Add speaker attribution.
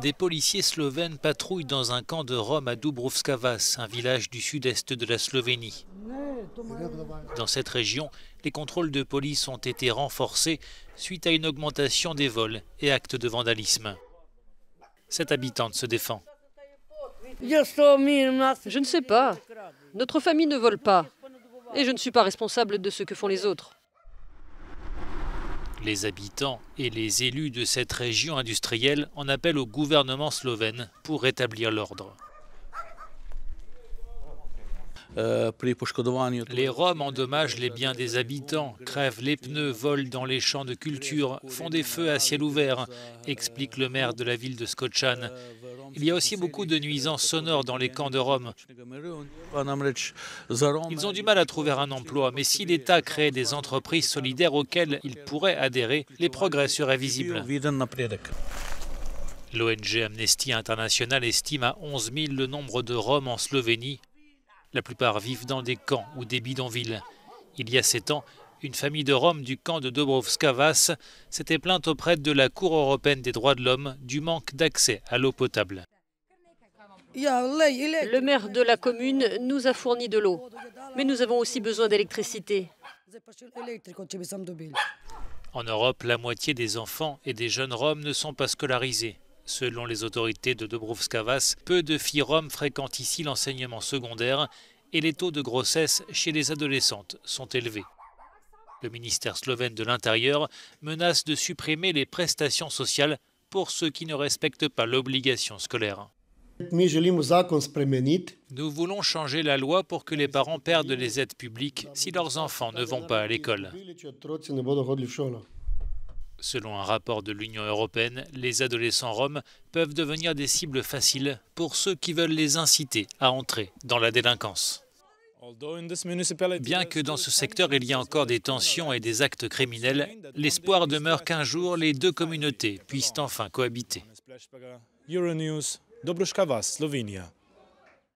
Speaker 1: Des policiers slovènes patrouillent dans un camp de Roms à Dubrovskavac, un village du sud-est de la Slovénie. Dans cette région, les contrôles de police ont été renforcés suite à une augmentation des vols et actes de vandalisme. Cette habitante se défend.
Speaker 2: Je ne sais pas. Notre famille ne vole pas. Et je ne suis pas responsable de ce que font les autres.
Speaker 1: Les habitants et les élus de cette région industrielle en appellent au gouvernement slovène pour rétablir l'ordre. Les Roms endommagent les biens des habitants, crèvent les pneus, volent dans les champs de culture, font des feux à ciel ouvert, explique le maire de la ville de Skočan. Il y a aussi beaucoup de nuisances sonores dans les camps de Roms. Ils ont du mal à trouver un emploi, mais si l'État crée des entreprises solidaires auxquelles ils pourraient adhérer, les progrès seraient visibles. L'ONG Amnesty International estime à 11 000 le nombre de Roms en Slovénie. La plupart vivent dans des camps ou des bidonvilles. Il y a 7 ans, une famille de Roms du camp de Dubrovskavac s'était plainte auprès de la Cour européenne des droits de l'homme du manque d'accès à l'eau potable.
Speaker 2: Le maire de la commune nous a fourni de l'eau, mais nous avons aussi besoin d'électricité.
Speaker 1: En Europe, la moitié des enfants et des jeunes Roms ne sont pas scolarisés. Selon les autorités de Dubrovskavac, peu de filles roms fréquentent ici l'enseignement secondaire et les taux de grossesse chez les adolescentes sont élevés. Le ministère slovène de l'Intérieur menace de supprimer les prestations sociales pour ceux qui ne respectent pas l'obligation scolaire. Nous voulons changer la loi pour que les parents perdent les aides publiques si leurs enfants ne vont pas à l'école. Selon un rapport de l'Union européenne, les adolescents roms peuvent devenir des cibles faciles pour ceux qui veulent les inciter à entrer dans la délinquance. Bien que dans ce secteur il y a encore des tensions et des actes criminels, l'espoir demeure qu'un jour les deux communautés puissent enfin cohabiter.
Speaker 3: Euronews, Dubrovskavac, Slovénie.